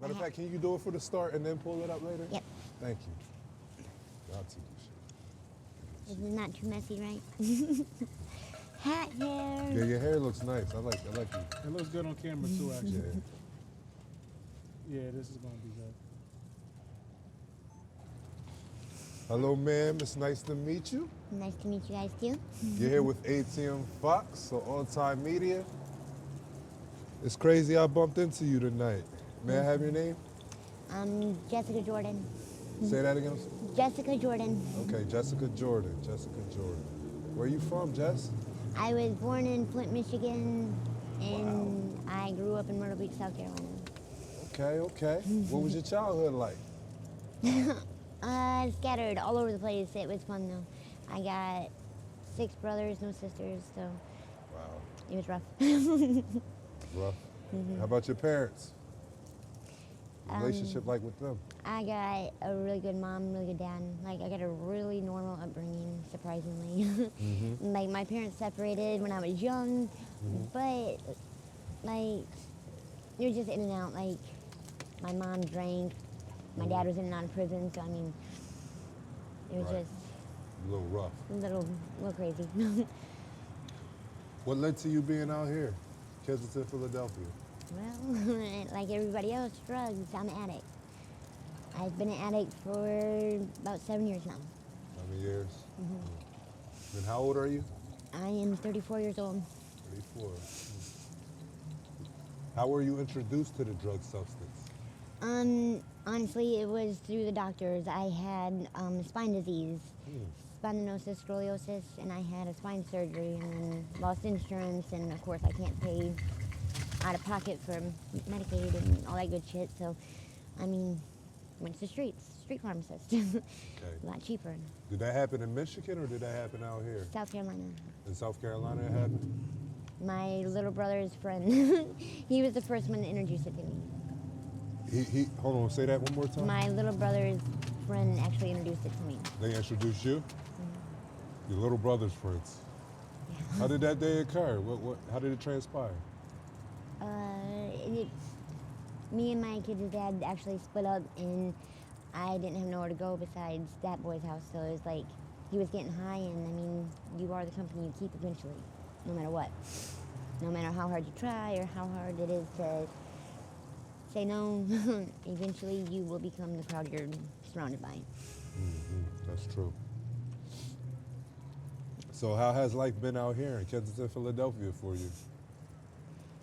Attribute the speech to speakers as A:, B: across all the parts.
A: Matter of fact, can you do it for the start and then pull it up later?
B: Yep.
A: Thank you. Got to do shit.
B: This is not too messy, right? Hat hair.
A: Yeah, your hair looks nice. I like you.
C: It looks good on camera too, actually.
A: Yeah.
C: Yeah, this is gonna be good.
A: Hello, ma'am. It's nice to meet you.
B: Nice to meet you guys too.
A: You're here with ATM Fox, so On Time Media. It's crazy I bumped into you tonight. May I have your name?
B: Jessica Jordan.
A: Say that again.
B: Jessica Jordan.
A: Okay, Jessica Jordan. Where you from, Jess?
B: I was born in Flint, Michigan, and I grew up in Myrtle Beach, South Carolina.
A: Okay. What was your childhood like?
B: Scattered all over the place. It was fun though. I got 6 brothers, no sisters, so
A: Wow.
B: it was rough.
A: Rough. How about your parents? Relationship like with them?
B: I got a really good mom, really good dad. Like, I got a really normal upbringing, surprisingly. Like, my parents separated when I was young, but, like, it was just in and out. Like, my mom drank, my dad was in and out of prison, so, I mean, it was just
A: A little rough.
B: a little crazy.
A: What led to you being out here, Kensington, Philadelphia?
B: Well, like everybody else, drugs. I'm an addict. I've been an addict for about 7 years now.
A: 7 years. And how old are you?
B: I am 34 years old.
A: 34. How were you introduced to the drug substance?
B: Honestly, it was through the doctors. I had spine disease, spondylosis, scoliosis, and I had a spine surgery and then lost insurance, and of course I can't pay out of pocket for Medicaid and all that good shit. So, I mean, went to the street pharmacist. A lot cheaper.
A: Did that happen in Michigan or did that happen out here?
B: South Carolina.
A: In South Carolina it happened?
B: My little brother's friend. He was the first one to introduce it to me.
A: Hold on, say that one more time.
B: My little brother's friend actually introduced it to me.
A: They introduced you? Your little brother's friends. How did that day occur? How did it transpire?
B: Me and my kid's dad actually split up, and I didn't have nowhere to go besides that boy's house. So it was like he was getting high, and I mean, you are the company you keep eventually, no matter what. No matter how hard you try or how hard it is to say no, eventually you will become the crowd you're surrounded by.
A: That's true. So how has life been out here in Kensington, Philadelphia for you?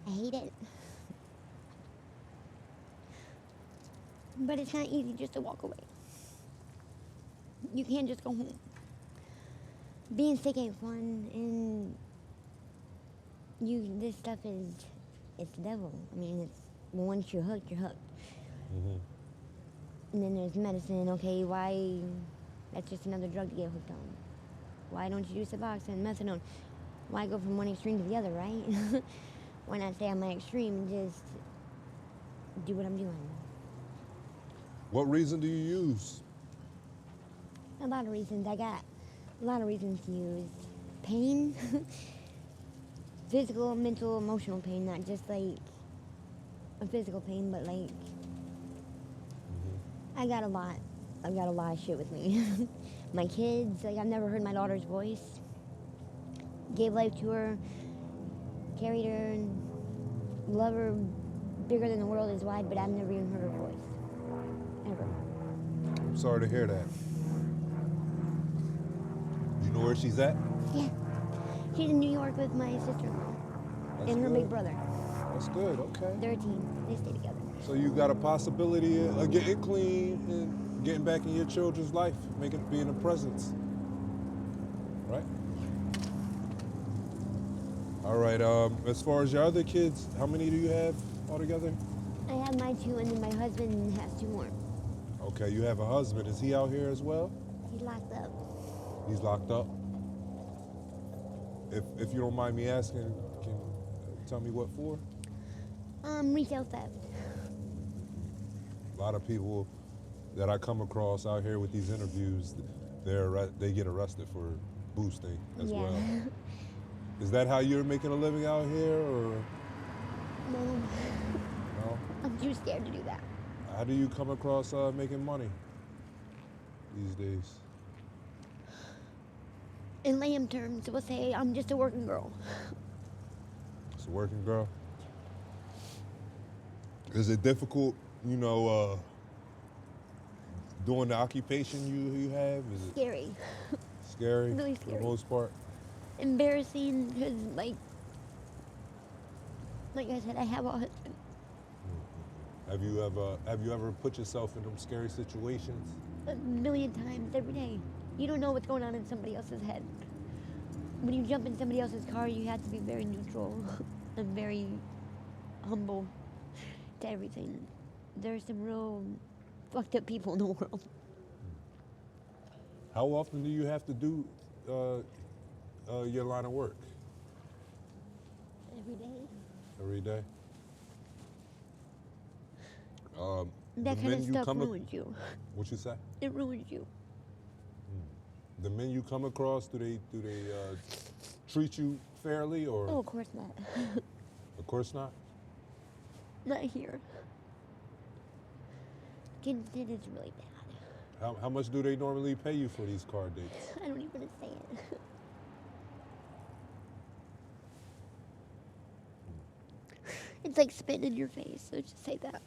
B: I hate it. But it's not easy just to walk away. You can't just go home. Being sick ain't fun, and this stuff it's the devil. I mean, it's once you're hooked, you're hooked. And then there's medicine. Okay, why? That's just another drug to get hooked on. Why don't you do Suboxone, methadone? Why go from one extreme to the other, right? Why not stay on my extreme and just do what I'm doing?
A: What reason do you use?
B: A lot of reasons. I got a lot of reasons to use. Pain, physical, mental, emotional pain, not just like a physical pain, but like I got a lot of shit with me. My kids, like I've never heard my daughter's voice. Gave life to her, carried her, and love her bigger than the world is wide, but I've never even heard her voice. Ever.
A: I'm sorry to hear that. You know where she's at?
B: Yeah. She's in New York with my sister-in-law and her big brother.
A: That's good, okay.
B: They're a team. They stay together.
A: So you got a possibility of getting clean and getting back in your children's life, being a presence, right? All right, as far as your other kids, how many do you have altogether?
B: I have my 2, and then my husband has 2 more.
A: Okay, you have a husband. Is he out here as well?
B: He's locked up.
A: He's locked up? If you don't mind me asking, can you tell me what for?
B: Retail theft.
A: A lot of people that I come across out here with these interviews, they get arrested for boosting as well. Is that how you're making a living out here, or?
B: No.
A: No?
B: I'm too scared to do that.
A: How do you come across making money these days?
B: In layman terms, we'll say I'm just a working girl.
A: It's a working girl. Is it difficult, doing the occupation you have? Is it
B: Scary.
A: scary
B: Really
A: for the
B: scary.
A: most part?
B: Embarrassing because, like I said, I have a husband.
A: Have you ever put yourself in them scary situations?
B: A million times every day. You don't know what's going on in somebody else's head. When you jump in somebody else's car, you have to be very neutral and very humble to everything. There's some real fucked up people in the world.
A: How often do you have to do your line of work?
B: Every day.
A: Every day?
B: That
A: the
B: kind
A: men
B: of
A: you
B: stuff
A: come ac-
B: ruins you.
A: What you say?
B: It ruins you.
A: The men you come across, do they treat you fairly or?
B: Oh, of course not.
A: Of course not.
B: Not here. Kensington is really bad.
A: How much do they normally pay you for these car dates?
B: I don't even want to say it. It's like spitting in your face, so just say that.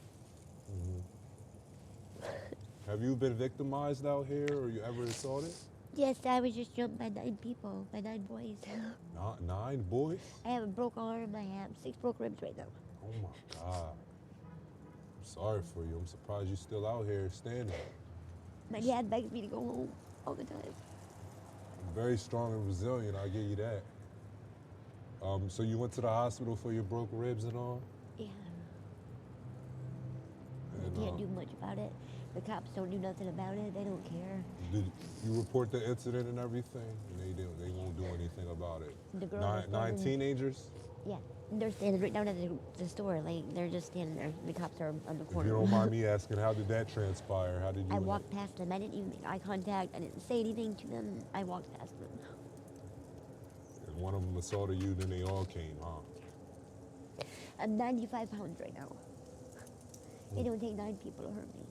A: Have you been victimized out here, or you ever assaulted?
B: Yes, I was just jumped by 9 people, by 9 boys.
A: Nine boys?
B: I have a broke arm, I have 6 broke ribs right now.
A: Oh my God. I'm sorry for you. I'm surprised you're still out here standing.
B: My dad begs me to go home all the time.
A: Very strong and resilient, I'll give you that. So you went to the hospital for your broke ribs and all?
B: Yeah.
A: And,
B: I can't do much about it. The cops don't do nothing about it. They don't care.
A: Did you report the incident and everything? And they won't do anything about it.
B: The girl was
A: Nine
B: standing-
A: teenagers?
B: Yeah. They're standing right down at the store. Like, they're just standing there. The cops are on the
A: If
B: corner.
A: you don't mind me asking, how did that transpire? How did you?
B: I walked past them. I didn't even make eye contact. I didn't say anything to them. I walked past them.
A: And one of them assaulted you, then they all came, huh?
B: I'm 95 pounds right now. It don't take 9 people to hurt me.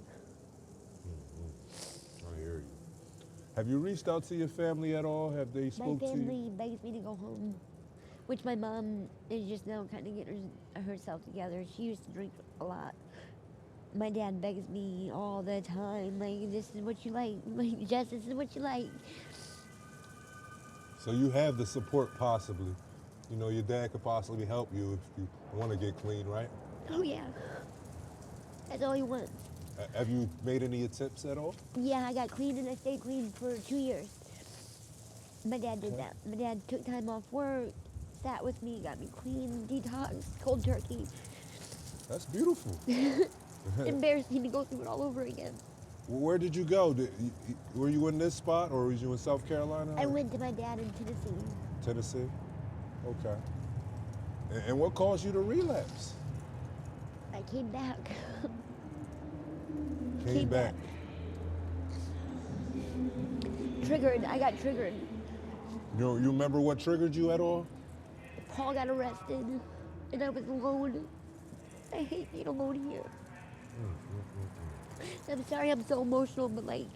A: I hear you. Have you reached out to your family at all? Have they
B: My
A: spoke to you?
B: family begs me to go home, which my mom is just now kind of getting herself together. She used to drink a lot. My dad begs me all the time, like, this is what you like. Like, Jess, this is what you like.
A: So you have the support possibly. Your dad could possibly help you if you want to get clean, right?
B: Oh, yeah. That's all he wants.
A: Have you made any attempts at all?
B: Yeah, I got clean and I stayed clean for 2 years. My dad did that. My dad took time off work, sat with me, got me clean, detox, cold turkey.
A: That's beautiful.
B: Embarrassing to go through it all over again.
A: Where did you go? Were you in this spot or was you in South Carolina?
B: I went to my dad in Tennessee.
A: Tennessee? Okay. And what caused you to relapse?
B: I came back.
A: Came back.
B: Triggered. I got triggered.
A: You remember what triggered you at all?
B: Paul got arrested, and I was alone. I hate being alone here. I'm sorry I'm so emotional, but like,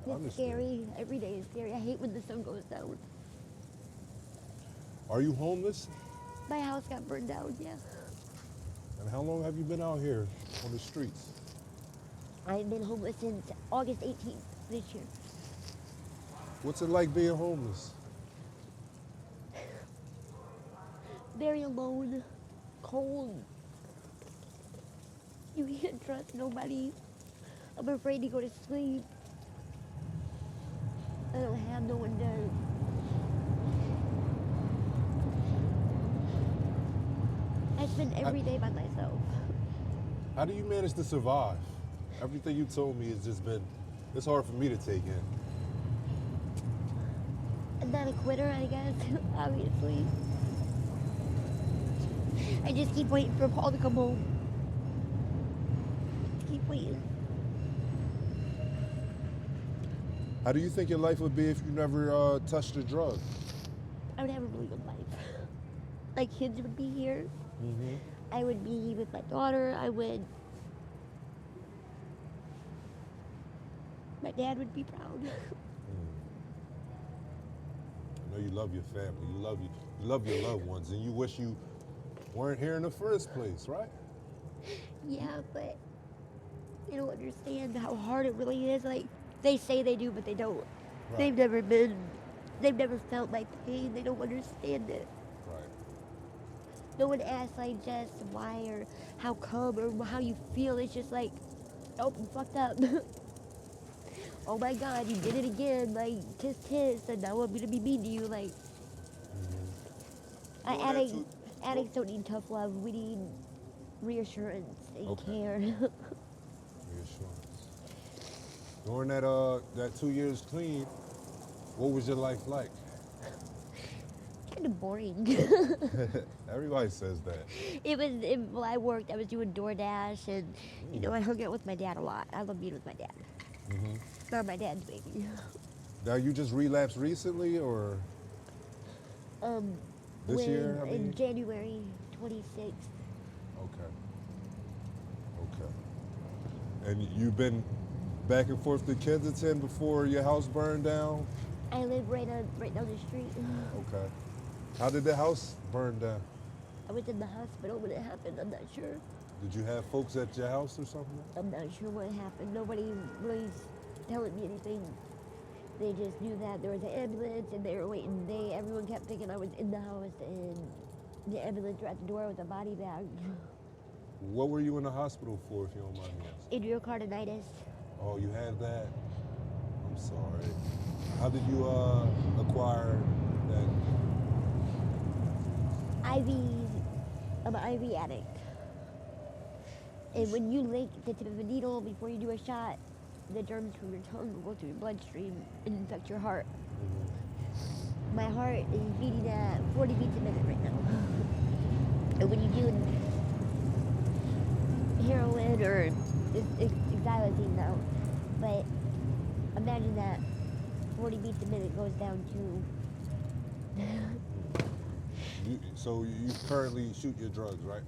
A: I
B: it's
A: understand.
B: scary. Every day is scary. I hate when the sun goes down.
A: Are you homeless?
B: My house got burned down, yeah.
A: And how long have you been out here on the streets?
B: I've been homeless since August 18th this year.
A: What's it like being homeless?
B: Very alone, cold. You can't trust nobody. I'm afraid to go to sleep. I don't have no one to. I spend every day by myself.
A: How do you manage to survive? Everything you told me has just been, it's hard for me to take in.
B: I'm not a quitter, I guess, obviously. I just keep waiting for Paul to come home. Keep waiting.
A: How do you think your life would be if you never touched a drug?
B: I would have a really good life. My kids would be here. I would be with my daughter. My dad would be proud.
A: I know you love your family. You love your loved ones, and you wish you weren't here in the first place, right?
B: Yeah, but they don't understand how hard it really is. Like, they say they do, but they don't.
A: Right.
B: They've never felt my pain. They don't understand it.
A: Right.
B: No one asks, like, just why or how come or how you feel. It's just like, oh, you fucked up. Oh my God, you did it again. Like, tisk, and now I'm gonna be mean to you. Like, addicts don't need tough love. We need reassurance and care.
A: Reassurance. During that 2 years clean, what was your life like?
B: Kind of boring.
A: Everybody says that.
B: While I worked, I was doing DoorDash, and I hung out with my dad a lot. I love being with my dad. Not my dad's baby.
A: Now you just relapsed recently, or this year? I mean?
B: In January 26th.
A: Okay. And you've been back and forth to Kensington before your house burned down?
B: I live right down the street.
A: Okay. How did the house burn down?
B: I was in the hospital when it happened. I'm not sure.
A: Did you have folks at your house or something?
B: I'm not sure what happened. Nobody really telling me anything. They just knew that there was an ambulance and they were waiting. Everyone kept thinking I was in the house, and the ambulance were at the door with a body bag.
A: What were you in the hospital for, if you don't mind me asking?
B: Adrenocardinitis.
A: Oh, you had that? I'm sorry. How did you acquire that?
B: I'm an IV addict. And when you lick the tip of a needle before you do a shot, the germs from your tongue will go through your bloodstream and infect your heart. My heart is beating at 40 beats a minute right now. And when you do heroin or it's xylazine now, but imagine that 40 beats a minute goes down to
A: So you currently shoot your drugs, right?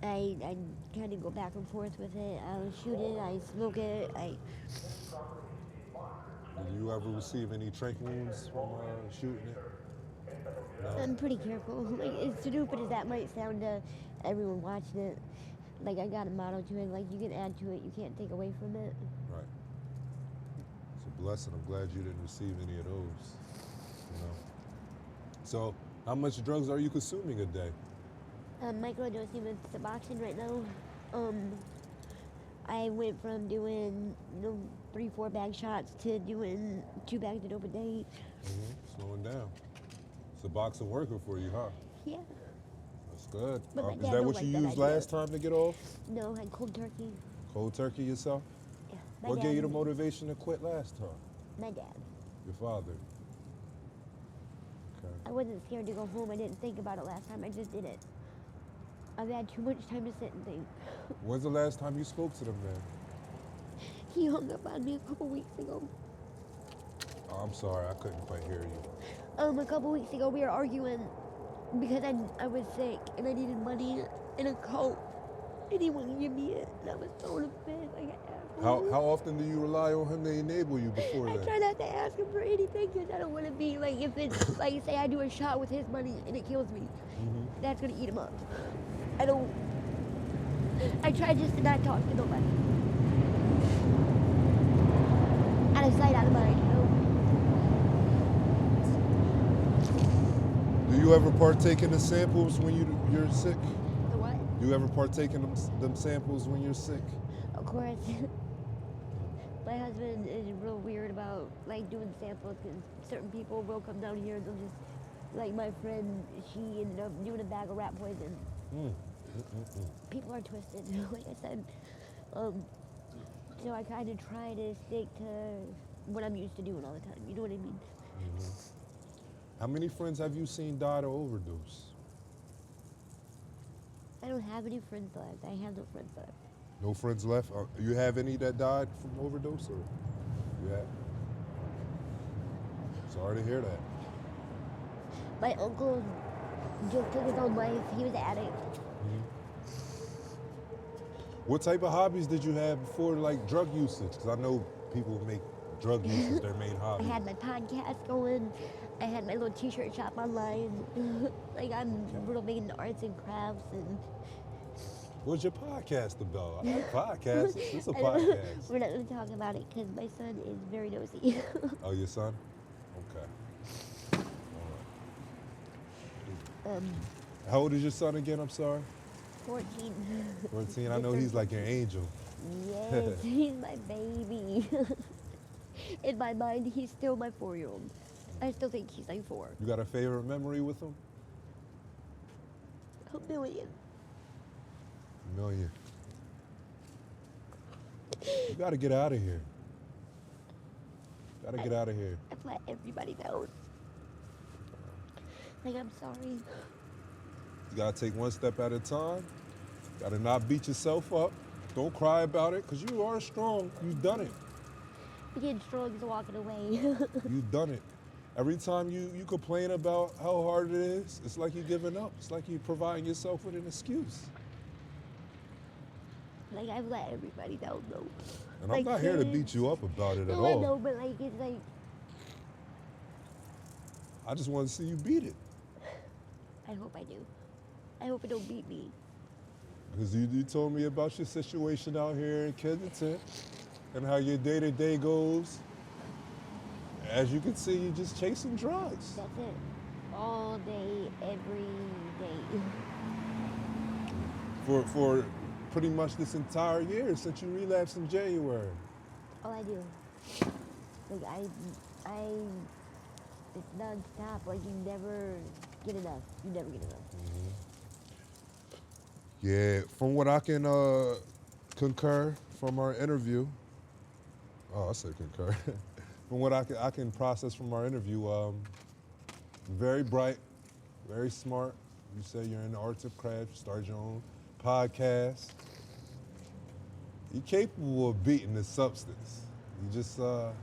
B: I kind of go back and forth with it. I'll shoot it, I smoke it,
A: Did you ever receive any trach wounds from shooting it? No?
B: I'm pretty careful. Like, as stupid as that might sound to everyone watching it, like, I got a motto to it, like, you can add to it, you can't take away from it.
A: Right. It's a blessing. I'm glad you didn't receive any of those. So, how much drugs are you consuming a day?
B: Microdosing with Suboxone right now. I went from doing 3-4 bag shots to doing 2 bags of dope a day.
A: Slowing down. Suboxone working for you, huh?
B: Yeah.
A: That's good.
B: But my
A: Is
B: dad
A: that
B: don't
A: what
B: like
A: you
B: that
A: used
B: idea.
A: last time to get off?
B: No, I had cold turkey.
A: Cold turkey yourself?
B: Yeah.
A: What gave you the motivation to quit last time?
B: My dad.
A: Your father. Okay.
B: I wasn't scared to go home. I didn't think about it last time. I just did it. I've had too much time to sit and think.
A: When's the last time you spoke to the man?
B: He hung up on me a couple weeks ago.
A: Oh, I'm sorry, I couldn't quite hear you.
B: A couple weeks ago we were arguing because I was sick and I needed money and a coat. And he wouldn't give me it. And I was throwing a fit like an asshole.
A: How often do you rely on him to enable you before
B: I
A: that?
B: try not to ask him for anything because I don't want to be like, if it's like, say I do a shot with his money and it kills me, that's going to eat him up. I try just to not talk to nobody. Out of sight, out of mind,
A: Do you ever partake in the samples when you're sick?
B: The what?
A: Do you ever partake in them samples when you're sick?
B: Of course. My husband is real weird about like doing samples because certain people will come down here and they'll just, like my friend, she ended up doing a bag of rat poison. People are twisted, like I said. So I kind of try to stick to what I'm used to doing all the time. You know what I mean?
A: How many friends have you seen die to overdose?
B: I don't have any friends left. I have no friends left.
A: No friends left? You have any that died from overdose, or you have? Sorry to hear that.
B: My uncle just took his own life. He was an addict.
A: What type of hobbies did you have before, like drug usage? Because I know people make drug usage their main
B: I
A: hobby.
B: had my podcast going. I had my little t-shirt shop online. Like I'm real big into arts and crafts and.
A: What's your podcast about? I like podcasts. It's a
B: I don't-
A: podcast.
B: We're not going to talk about it because my son is very nosy.
A: Oh, your son? Okay. All right. How old is your son again? I'm sorry.
B: 14.
A: 14. I know he's like your angel.
B: Yes, he's my baby. In my mind, he's still my 4-year-old. I still think he's like 4.
A: You got a favorite memory with him?
B: A million.
A: A million. You gotta get out of here. Gotta get out of here.
B: I've let everybody down. Like, I'm sorry.
A: You gotta take one step at a time. Gotta not beat yourself up. Don't cry about it, because you are strong. You've done it.
B: Being strong is walking away.
A: You've done it. Every time you complain about how hard it is, it's like you're giving up. It's like you're providing yourself with an excuse.
B: Like, I've let everybody down, though.
A: And
B: Like,
A: I'm not here to
B: kids.
A: beat you up about it at
B: No, I
A: all.
B: know, but like, it's like,
A: I just want to see you beat it.
B: I hope I do. I hope it don't beat me.
A: Because you told me about your situation out here in Kensington and how your day-to-day goes. As you can see, you're just chasing drugs.
B: That's it. All day, every day.
A: For pretty much this entire year since you relapsed in January.
B: All I do. Like, it's non-stop. Like, you never get enough. You never get enough.
A: Yeah, from what I can concur from our interview. Oh, I said concur. From what I can process from our interview, very bright, very smart. You say you're in the arts of craft, you started your own podcast. You're capable of beating the substance. You just you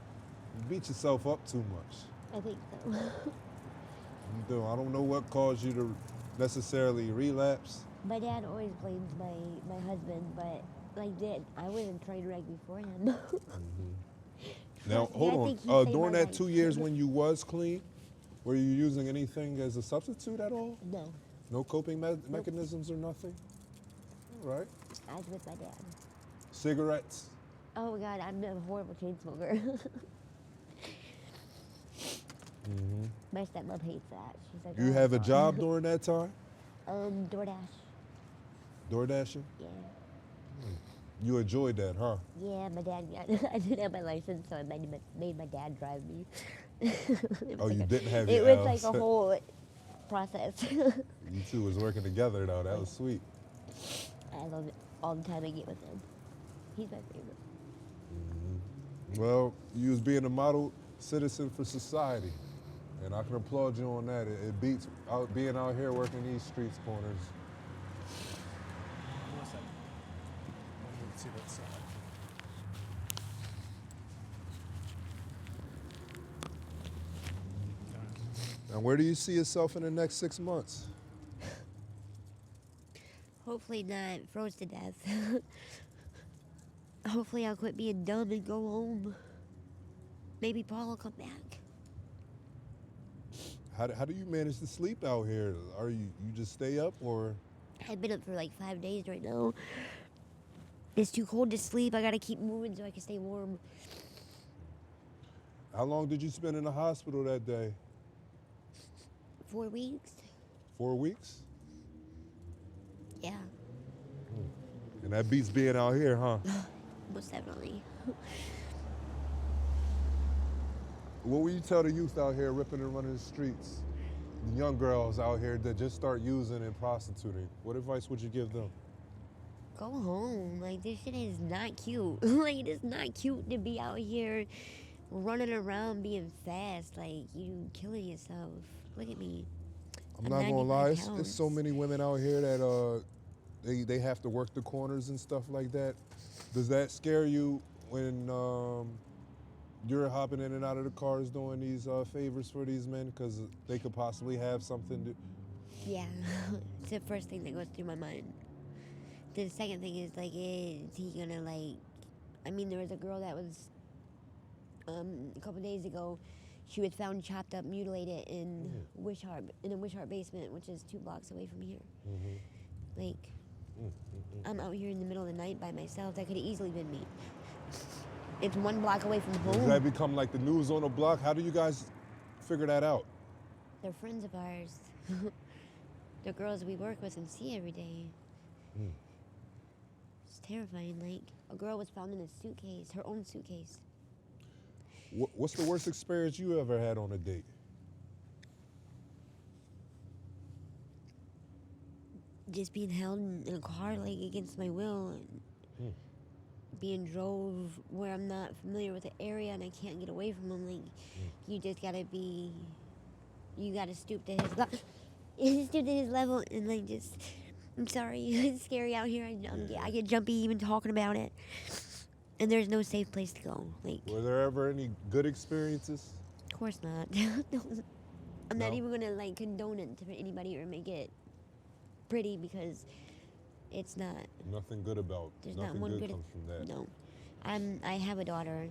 A: beat yourself up too much.
B: I think so.
A: You do. I don't know what caused you to necessarily relapse.
B: My dad always blames my husband, but like that, I wasn't trained right before him.
A: Now,
B: Trust me, I
A: hold
B: think he
A: on.
B: saved
A: During
B: my
A: that
B: life.
A: 2 years when you was clean, were you using anything as a substitute at all?
B: No,
A: No coping mechanisms or nothing? All right.
B: I was with my dad.
A: Cigarettes?
B: Oh my God, I'm a horrible chain smoker. My stepmom hates that. She's like,
A: You
B: "Oh,
A: have a
B: God."
A: job during that time?
B: DoorDash.
A: Door dashing?
B: Yeah.
A: You enjoyed that, huh?
B: Yeah, my dad. I didn't have my license, so I made my dad drive me. It was
A: Oh, you
B: like
A: didn't have
B: It
A: your
B: was like a whole process.
A: You two was working together though. That was sweet.
B: I love it all the time I get with him. He's my favorite.
A: Well, you was being a model citizen for society. And I can applaud you on that. It beats being out here working these streets corners.
C: One second. I need to see that side.
A: And where do you see yourself in the next 6 months?
B: Hopefully not froze to death. Hopefully I'll quit being dumb and go home. Maybe Paul will come back.
A: How do you manage to sleep out here? Are you just stay up or?
B: I've been up for like 5 days right now. It's too cold to sleep. I gotta keep moving so I can stay warm.
A: How long did you spend in the hospital that day?
B: 4 weeks?
A: 4 weeks?
B: Yeah,
A: And that beats being out here, huh?
B: most definitely.
A: What will you tell the youth out here ripping and running the streets? The young girls out here that just start using and prostituting. What advice would you give them?
B: Go home. Like, this shit is not cute. Like, it is not cute to be out here running around being fast. Like, you killing yourself. Look at me.
A: I'm not gonna lie,
B: 95
A: it's so
B: pounds.
A: many women out here that they have to work the corners and stuff like that. Does that scare you when you're hopping in and out of the cars doing these favors for these men because they could possibly have something to?
B: Yeah, it's the first thing that goes through my mind. the second thing is like, is he gonna like? I mean, there was a girl that was a couple days ago. She was found chopped up, mutilated in in a Wishart basement, which is 2 blocks away from here. Like, I'm out here in the middle of the night by myself. That could have easily been me. It's 1 block away from
A: Does
B: home.
A: that become like the news on the block? How do you guys figure that out?
B: They're friends of ours. They're girls we work with and see every day. It's terrifying. Like, a girl was found in a suitcase, her own suitcase.
A: What's the worst experience you ever had on a date?
B: Just being held in a car, like, against my will. And being drove where I'm not familiar with the area and I can't get away from them. Like, you just gotta be... You gotta stoop to his level. Stoop to his level and, like, just... I'm sorry, it's scary out here. I get jumpy even talking about it. And there's no safe place to go. Like,
A: Were there ever any good experiences?
B: of course not. I'm not even gonna like condone it to anybody or make it pretty because it's not.
A: Nothing good about.
B: There's
A: Nothing
B: not one
A: good
B: good.
A: comes from that.
B: No, I have a daughter.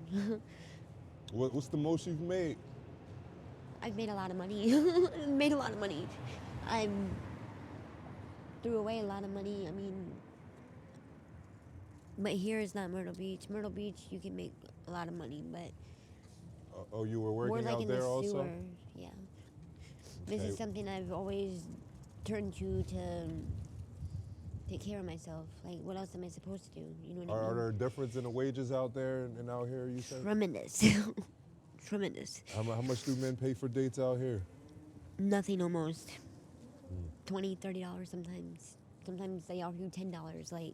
A: What's the most you've made?
B: I've made a lot of money. Made a lot of money. I threw away a lot of money. I mean. But here is not Myrtle Beach. Myrtle Beach, you can make a lot of money, but
A: Oh, you were
B: we're
A: working
B: like
A: out
B: in
A: there
B: the
A: also?
B: sewer. Yeah. This
A: Okay.
B: is something I've always turned to take care of myself. Like, what else am I supposed to do? You know what I
A: Are
B: mean?
A: there a difference in the wages out there and out here, you say?
B: Tremendous. Tremendous.
A: How much do men pay for dates out here?
B: Nothing almost. $20, $30 sometimes. Sometimes they offer you $10. Like,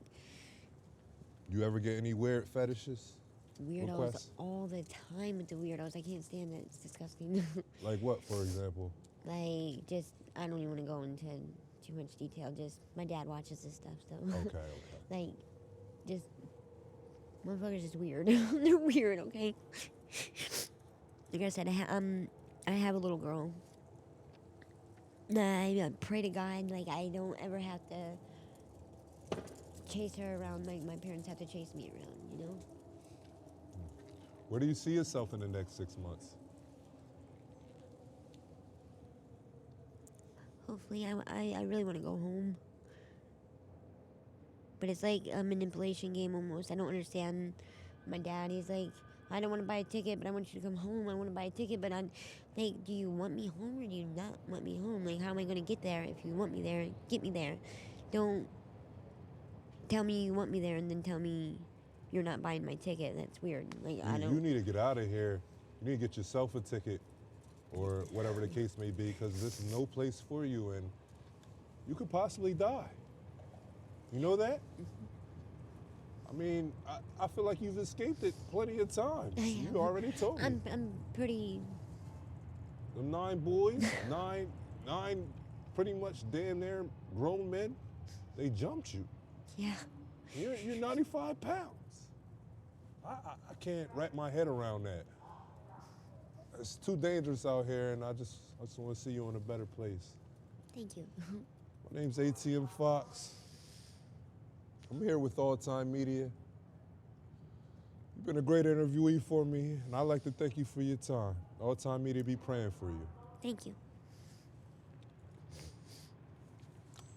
A: You ever get any weird fetishes?
B: weirdos
A: Requests?
B: all the time with the weirdos. I can't stand it. It's disgusting.
A: Like what, for example?
B: Like, just, I don't even want to go into too much detail. Just, my dad watches this stuff, so.
A: Okay.
B: Like, just, motherfuckers just weird. They're weird, okay? Like I said, I have a little girl. I pray to God, like, I don't ever have to chase her around like my parents have to chase me around, you know?
A: Where do you see yourself in the next 6 months?
B: Hopefully, I really want to go home. But it's like a manipulation game almost. I don't understand my dad. He's like, I don't want to buy a ticket, but I want you to come home. I want to buy a ticket, but I'm like, do you want me home or do you not want me home? Like, how am I going to get there? If you want me there, get me there. Don't tell me you want me there and then tell me you're not buying my ticket. That's weird. Like, I don't.
A: You need to get out of here. You need to get yourself a ticket or whatever the case may be, because this is no place for you and you could possibly die. You know that? I mean, I feel like you've escaped it plenty of times. You already told me.
B: I'm pretty.
A: Them 9 boys, nine pretty much damn near grown men, they jumped you.
B: Yeah.
A: You're 95 pounds. I can't wrap my head around that. It's too dangerous out here, and I just want to see you in a better place.
B: Thank you.
A: My name's ATM Fox. I'm here with All Time Media. You've been a great interviewee for me, and I'd like to thank you for your time. All Time Media be praying for you.
B: Thank you.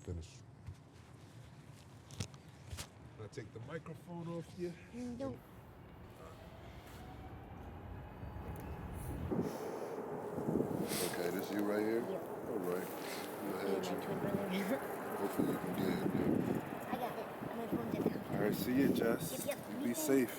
A: Finish. Can I take the microphone off you?
B: No.
D: Okay, this you right here?
B: Yep.
D: All right. Go
B: Me
D: ahead.
B: and my twin brother.
D: Hopefully you can get in there.
B: I got it. My phone's in the house.
D: All right, see you, Jess.
B: Yep.
D: You be safe.